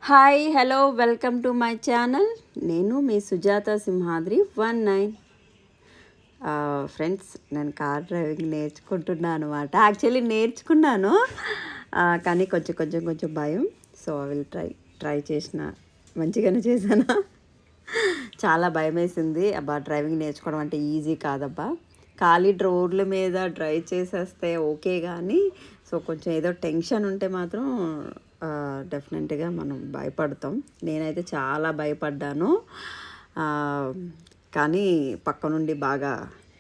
Hi hello welcome to my channel. నేను మీ Sujatha Simhadri 19. Friends, నేను car driving నేర్చుకుంటున్నాను అనమాట. యాక్చువల్లీ నేర్చుకున్నాను, కానీ కొంచెం భయం. సో ఐ విల్ ట్రై చేసిన మంచిగానే చేశాను. చాలా భయం వేసింది. అబ్బా, డ్రైవింగ్ నేర్చుకోవడం అంటే ఈజీ కాదబ్బా. ఖాళీ రోడ్ల మీద డ్రైవ్ చేసేస్తే ఓకే, కానీ సో కొంచెం ఏదో టెన్షన్ ఉంటే మాత్రం డెఫినెట్గా మనం భయపడతాం. నేనైతే చాలా భయపడ్డాను, కానీ పక్క నుండి బాగా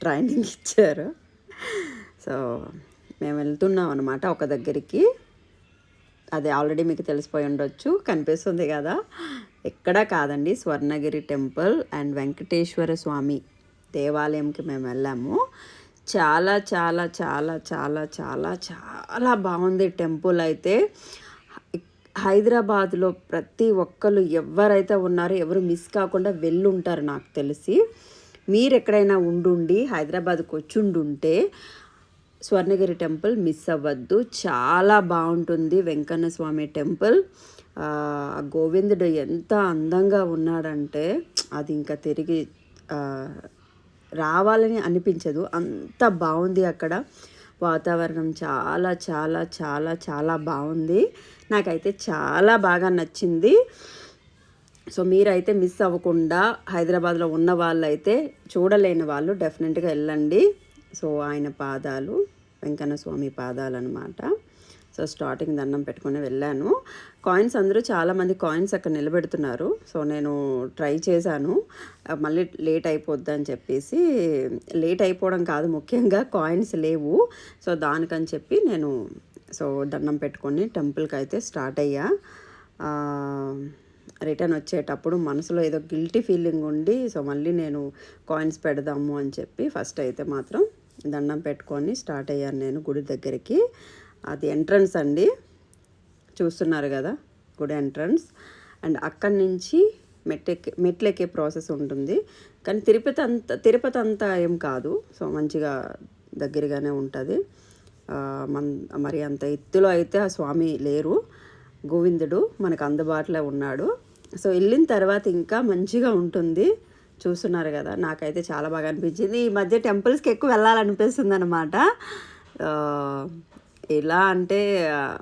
ట్రైనింగ్ ఇచ్చారు. సో మేము వెళ్తున్నాం అనమాట ఒక దగ్గరికి. అది ఆల్రెడీ మీకు తెలిసిపోయి ఉండొచ్చు, కనిపిస్తుంది కదా. ఎక్కడా కాదండి, స్వర్ణగిరి టెంపుల్ అండ్ వెంకటేశ్వర స్వామి దేవాలయంకి మేము వెళ్ళాము. చాలా చాలా చాలా చాలా చాలా చాలా బాగుంది టెంపుల్ అయితే. హైదరాబాద్లో ప్రతి ఒక్కరు ఎవరైతే ఉన్నారో ఎవరు మిస్ కాకుండా వెళ్ళుంటారు నాకు తెలిసి. మీరు ఎక్కడైనా ఉండుండి హైదరాబాద్కి వచ్చుండుంటే స్వర్ణగిరి టెంపుల్ మిస్ అవ్వద్దు. చాలా బాగుంటుంది వెంకన్న స్వామి టెంపుల్. గోవిందుడు ఎంత అందంగా ఉన్నాడంటే అది ఇంకా తిరిగి రావాలని అనిపించదు, అంత బాగుంది అక్కడ. వాతావరణం చాలా చాలా చాలా చాలా బాగుంది. నాకైతే చాలా బాగా నచ్చింది. సో మీరైతే మిస్ అవ్వకుండా, హైదరాబాద్లో ఉన్న వాళ్ళైతే చూడలేని వాళ్ళు డెఫినెట్గా వెళ్ళండి. సో ఆయన పాదాలు, వెంకన్న స్వామి పాదాలు అనమాట. సో స్టార్టింగ్ దండం పెట్టుకుని వెళ్ళాను. కాయిన్స్ అందరూ చాలామంది కాయిన్స్ అక్కడ నిలబెడుతున్నారు. సో నేను ట్రై చేశాను, మళ్ళీ లేట్ అయిపోద్ది అని చెప్పేసి. లేట్ అయిపోవడం కాదు, ముఖ్యంగా కాయిన్స్ లేవు. సో దానికని చెప్పి నేను దండం పెట్టుకొని టెంపుల్కి అయితే స్టార్ట్ అయ్యా. రిటర్న్ వచ్చేటప్పుడు మనసులో ఏదో గిల్టీ ఫీలింగ్ ఉండి, సో మళ్ళీ నేను కాయిన్స్ పెడదాము అని చెప్పి ఫస్ట్ అయితే మాత్రం దండం పెట్టుకొని స్టార్ట్ అయ్యాను నేను గుడి దగ్గరికి. అది ఎంట్రన్స్ అండి, చూస్తున్నారు కదా గుడి ఎంట్రన్స్. అండ్ అక్కడి నుంచి మెట్లు ఎక్కే ప్రాసెస్ ఉంటుంది, కానీ తిరుపతి అంతా ఏం కాదు. సో మంచిగా దగ్గరగానే ఉంటుంది. మరి అంత ఎత్తులో అయితే ఆ స్వామి లేరు, గోవిందుడు మనకు అందుబాటులో ఉన్నాడు. సో వెళ్ళిన తర్వాత ఇంకా మంచిగా ఉంటుంది. చూస్తున్నారు కదా, నాకైతే చాలా బాగా అనిపించింది. ఈ మధ్య టెంపుల్స్కి ఎక్కువ వెళ్ళాలనిపిస్తుంది అనమాట. ఎలా అంటే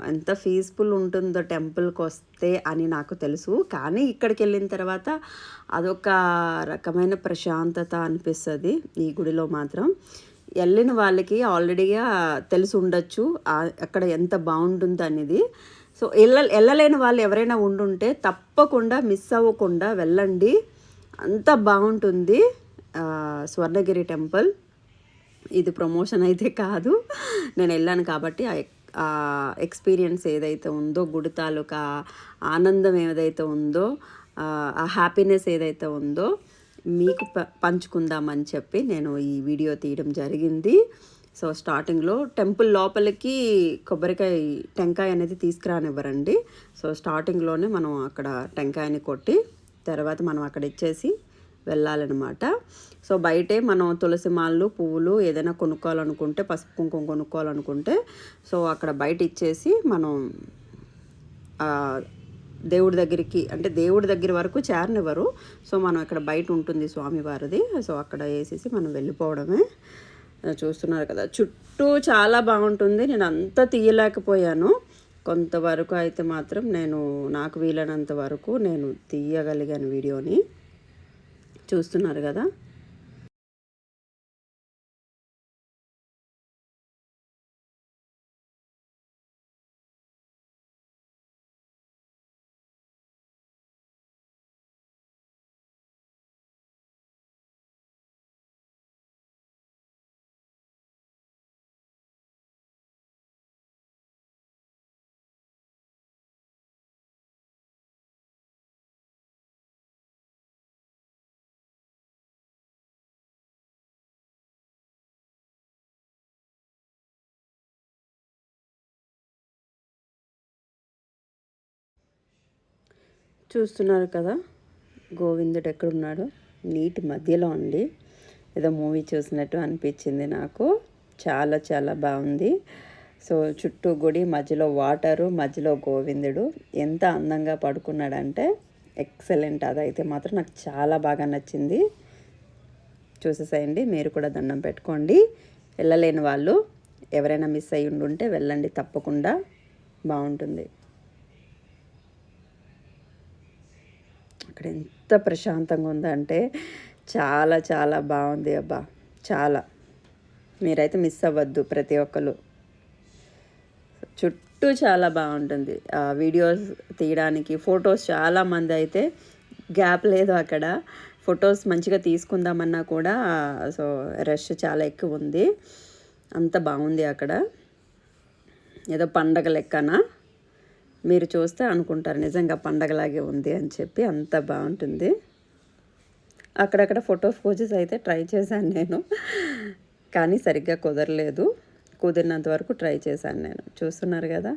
ఎంత పీస్ఫుల్ ఉంటుందో టెంపుల్కి వస్తే అని నాకు తెలుసు, కానీ ఇక్కడికి వెళ్ళిన తర్వాత అదొక రకమైన ప్రశాంతత అనిపిస్తుంది ఈ గుడిలో మాత్రం. వెళ్ళిన వాళ్ళకి ఆల్రెడీగా తెలిసి ఉండొచ్చు అక్కడ ఎంత బాగుంటుంది అనేది. సో వెళ్ళలేని వాళ్ళు ఎవరైనా ఉండుంటే తప్పకుండా మిస్ అవ్వకుండా వెళ్ళండి, అంత బాగుంటుంది స్వర్ణగిరి టెంపుల్. ఇది ప్రమోషన్ అయితే కాదు, నేను వెళ్ళాను కాబట్టి ఆ ఎక్స్పీరియన్స్ ఏదైతే ఉందో, గుడి తాలూకా ఆనందం ఏదైతే ఉందో, ఆ హ్యాపీనెస్ ఏదైతే ఉందో మీకు పంచుకుందామని చెప్పి నేను ఈ వీడియో తీయడం జరిగింది. సో స్టార్టింగ్లో టెంపుల్ లోపలికి టెంకాయ అనేది తీసుకురానివ్వరండి. సో స్టార్టింగ్లోనే మనం అక్కడ టెంకాయని కొట్టి తర్వాత మనం అక్కడ ఇచ్చేసి వెళ్ళాలన్నమాట. సో బయటే మనం తులసి మాలలు, పువ్వులు ఏదైనా కొనుక్కోవాలనుకుంటే, పసుపు కుంకుమ కొనుక్కోవాలనుకుంటే సో అక్కడ బయట ఇచ్చేసి మనం దేవుడి దగ్గర వరకు చేరనివ్వరు. సో మనం ఇక్కడ బయట ఉంటుంది స్వామివారిది, సో అక్కడ వేసేసి మనం వెళ్ళిపోవడమే. చూస్తున్నారు కదా, చుట్టూ చాలా బాగుంటుంది. నేను అంతా తీయలేకపోయాను, కొంతవరకు అయితే మాత్రం నాకు వీలైనంత వరకు నేను తీయగలిగాను వీడియోని. చూస్తున్నారు కదా. చూస్తున్నారు కదా, గోవిందుడు ఎక్కడున్నాడో నీటి మధ్యలో ఉండి ఏదో మూవీ చూసినట్టు అనిపించింది నాకు. చాలా చాలా బాగుంది. సో చుట్టూ గుడి, మధ్యలో వాటరు, మధ్యలో గోవిందుడు ఎంత అందంగా పడుకున్నాడంటే ఎక్సలెంట్. అదైతే మాత్రం నాకు చాలా బాగా నచ్చింది. చూసేసేయండి, మీరు కూడా దండం పెట్టుకోండి. వెళ్ళలేని వాళ్ళు ఎవరైనా మిస్ అయ్యి ఉండుంటే వెళ్ళండి, తప్పకుండా బాగుంటుంది. అక్కడ ఎంత ప్రశాంతంగా ఉందంటే చాలా చాలా బాగుంది అబ్బా, చాలా. మీరైతే మిస్ అవ్వద్దు ప్రతి ఒక్కరు. చుట్టూ చాలా బాగుంటుంది వీడియోస్ తీయడానికి. ఫొటోస్ చాలామంది అయితే గ్యాప్ లేదు అక్కడ, ఫొటోస్ మంచిగా తీసుకుందామన్నా కూడా సో రష్ చాలా ఎక్కువ ఉంది. అంత బాగుంది అక్కడ, ఏదో పండగ లెక్కన మీరు చూస్తే అనుకుంటారు నిజంగా పండగలాగే ఉంది అని చెప్పి. అంత బాగుంటుంది. అక్కడక్కడ ఫోటో పోజెస్ అయితే ట్రై చేశాను నేను, కానీ సరిగ్గా కుదరలేదు. కుదిరినంత వరకు ట్రై చేశాను నేను. చూస్తున్నారు కదా.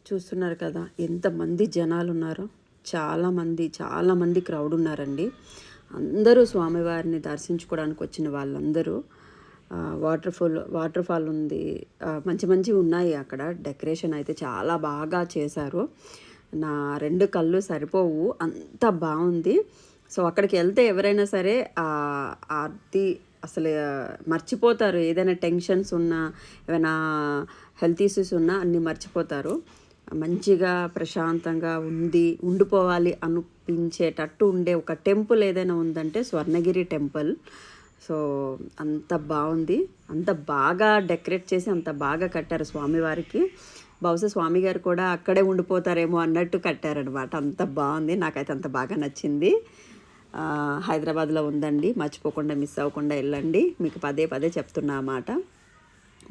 చూస్తున్నారు కదా ఎంతమంది జనాలు ఉన్నారో. చాలామంది క్రౌడ్ ఉన్నారండి. అందరూ స్వామివారిని దర్శించుకోవడానికి వచ్చిన వాళ్ళందరూ. వాటర్ ఫాల్ ఉంది, మంచి ఉన్నాయి అక్కడ. డెకరేషన్ అయితే చాలా బాగా చేశారు. నా 2 కళ్ళు సరిపోవు, అంత బాగుంది. సో అక్కడికి వెళ్తే ఎవరైనా సరే అది అసలు మర్చిపోతారు. ఏదైనా టెన్షన్స్ ఉన్నా, ఏమైనా హెల్త్ ఇష్యూస్ ఉన్నా అన్నీ మర్చిపోతారు. మంచిగా ప్రశాంతంగా ఉండిపోవాలి అనిపించేటట్టు ఉండే ఒక టెంపుల్ ఏదైనా ఉందంటే స్వర్ణగిరి టెంపుల్. సో అంత బాగుంది, అంత బాగా డెకరేట్ చేసి అంత బాగా కట్టారు స్వామివారికి. బహుశా స్వామిగారు కూడా అక్కడే ఉండిపోతారేమో అన్నట్టు కట్టారనమాట. అంత బాగుంది, నాకైతే అంత బాగా నచ్చింది. హైదరాబాద్లో ఉందండి, మర్చిపోకుండా మిస్ అవ్వకుండా వెళ్ళండి. మీకు పదే చెప్తున్నా అన్నమాట.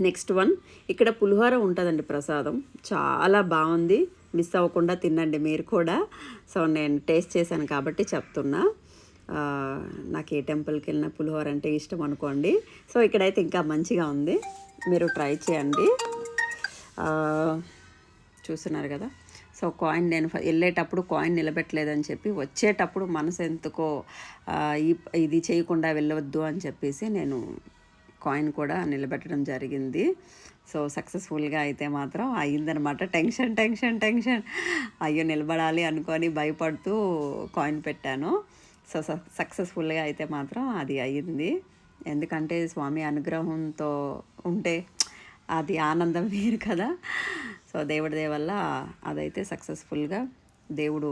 నెక్స్ట్ వన్, ఇక్కడ పులిహోర ఉంటుందండి ప్రసాదం, చాలా బాగుంది. మిస్ అవ్వకుండా తినండి మీరు కూడా. సో నేను టేస్ట్ చేశాను కాబట్టి చెప్తున్నా. నాకు ఏ టెంపుల్కి వెళ్ళినా పులిహోర అంటే ఇష్టం అనుకోండి. సో ఇక్కడైతే ఇంకా మంచిగా ఉంది, మీరు ట్రై చేయండి. చూస్తున్నారు కదా. సో కాయిన్ నేను వెళ్ళేటప్పుడు కాయిన్ నిలబెట్టలేదని చెప్పి, వచ్చేటప్పుడు మనసు ఎందుకో ఇది చేయకుండా వెళ్ళవద్దు అని చెప్పేసి నేను కాయిన్ కూడా నిలబెట్టడం జరిగింది. సో సక్సెస్ఫుల్గా అయితే మాత్రం అయ్యిందనమాట. టెన్షన్ అయ్యో నిలబడాలి అనుకొని భయపడుతూ కాయిన్ పెట్టాను. సో సక్సెస్ఫుల్గా అయితే మాత్రం అది అయ్యింది. ఎందుకంటే స్వామి అనుగ్రహంతో ఉంటే అది ఆనందం వేరు కదా. సో దేవుడి దయ వల్ల అదైతే సక్సెస్ఫుల్గా దేవుడు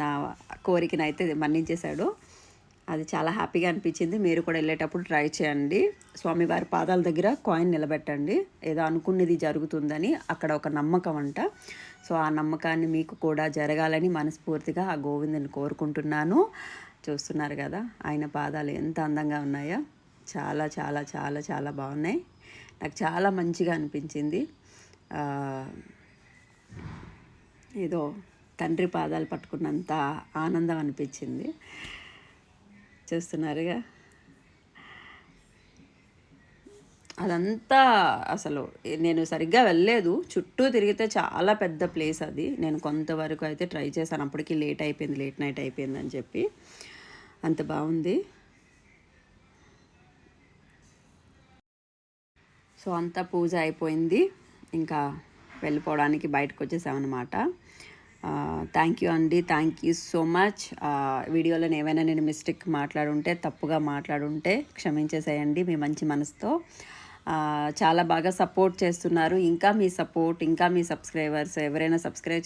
నా కోరికనైతే మన్నించేశాడు. అది చాలా హ్యాపీగా అనిపించింది. మీరు కూడా వెళ్ళేటప్పుడు ట్రై చేయండి. స్వామివారి పాదాల దగ్గర కాయిన్ నిలబెట్టండి, ఏదో అనుకున్నది జరుగుతుందని అక్కడ ఒక నమ్మకం అంట. సో ఆ నమ్మకాన్ని మీకు కూడా జరగాలని మనస్ఫూర్తిగా ఆ గోవిందుని కోరుకుంటున్నాను. చూస్తున్నారు కదా ఆయన పాదాలు ఎంత అందంగా ఉన్నాయో. చాలా చాలా చాలా చాలా బాగున్నాయి. నాకు చాలా మంచిగా అనిపించింది. ఏదో తండ్రి పాదాలు పట్టుకున్నంత ఆనందం అనిపించింది. చూస్తున్నారుగా, అదంతా అసలు నేను సరిగ్గా వెళ్ళలేదు. చుట్టూ తిరిగితే చాలా పెద్ద ప్లేస్ అది. నేను కొంతవరకు అయితే ట్రై చేశాను, అప్పటికి లేట్ నైట్ అయిపోయింది అని చెప్పి. అంత బాగుంది. సో అంతా పూజ అయిపోయింది, ఇంకా వెళ్ళిపోవడానికి బయటకు వచ్చేసామన్నమాట. థ్యాంక్ యూ అండి, థ్యాంక్ యూ సో మచ్. వీడియోలో ఏమైనా నేను మిస్టేక్ మాట్లాడుంటే, తప్పుగా మాట్లాడుంటే క్షమించేసేయండి మీ మంచి మనసుతో. చాలా బాగా సపోర్ట్ చేస్తున్నారు. ఇంకా మీ సపోర్ట్, ఇంకా మీ సబ్స్క్రైబర్స్ ఎవరైనా సబ్స్క్రైబ్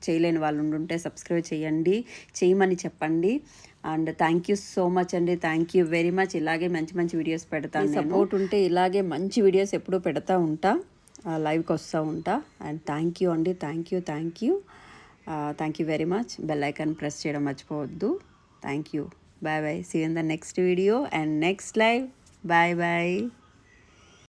చేయలేని వాళ్ళు ఉండుంటే సబ్స్క్రైబ్ చేయండి, చేయమని చెప్పండి. And thank you so much అండి, థ్యాంక్ యూ వెరీ మచ్. ఇలాగే మంచి వీడియోస్ పెడతాను. సపోర్ట్ ఉంటే ఇలాగే మంచి వీడియోస్ ఎప్పుడూ పెడతా ఉంటా. లైవ్కి వస్తూ ఉంటా. అండ్ థ్యాంక్ యూ అండి, thank you very much. Bell icon press చేయడం మర్చిపోవద్దు. Thank you. Bye bye. See you in the next video and next live. Bye bye.